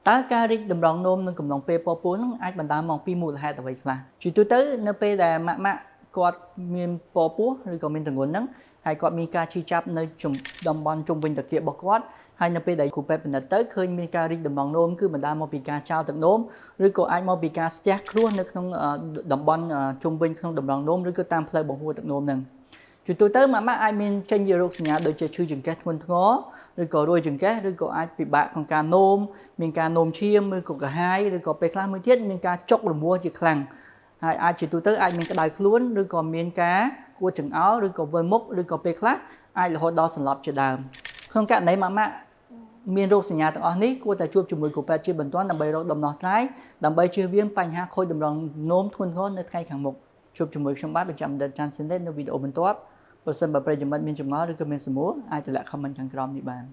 តើការរីកតម្រង់នោមនឹងកំឡុងពេលពពោះនឹងអាចបណ្ដាលមកពីមូលហេតុអ្វីខ្លះជាទូទៅនៅពេលដែលម៉ាក់គាត់មានពពោះឬក៏មានទម្ងន់ហ្នឹងហើយគាត់មានការឈឺចាប់នៅតំបន់ជុំវិញតាគៀករបស់គាត់ហើយនៅពេលដែលគ្រូពេទ្យពិនិត្យទៅឃើញមានការរីកតម្រង់នោមគឺបណ្ដាលមកពីការចោលទឹកនោមឬក៏អាចមកពីការស្ទះគ្រោះនៅក្នុងតំបន់ជុំវិញក្នុងតម្រង់នោមឬក៏តាមផ្លូវបង្ហួរទឹកនោមហ្នឹងជាទូទៅម៉ាក់អាចមានចេញជារោគសញ្ញាដូចជាឈឺចង្កេះធ្ងន់ធ្ងរឬក៏រួយចង្កេះឬក៏អាចពិបាកក្នុងការនោមមានការនោមឈាមឬក៏កាហាយឬក៏ពេលខ្លះមួយទៀតមានការចុករមាស់ជាខ្លាំងហើយអាចជាទូទៅអាចមានក្តៅខ្លួនឬក៏មានការគួតចង្អោរឬក៏វិលមុខឬក៏ពេលខ្លះអាចរហូតដល់សន្លប់ជាដើមក្នុងករណីម៉ាក់មានរោគសញ្ញាទាំងអស់នេះគួរតែជួបជាមួយគ្រូពេទ្យជាបន្ទាន់ដើម្បីរកដំណោះស្រាយដើម្បីជៀសវាងបញ្ហាខូចតម្រង់នោមធ្ងន់ធ្ងរនៅថ្ងៃខាងមុខជួបជាមួយខ្ញុំបាទបញ្ចាំបណ្ឌិតចាន់ស៊ិនទេនៅវីដេអូបន្ទាប់ប្រសិនបើប្រិយមិត្តមានចម្ងល់ឬក៏មានសំណួរអាចទម្លាក់ comment ខាងក្រោមនេះបាន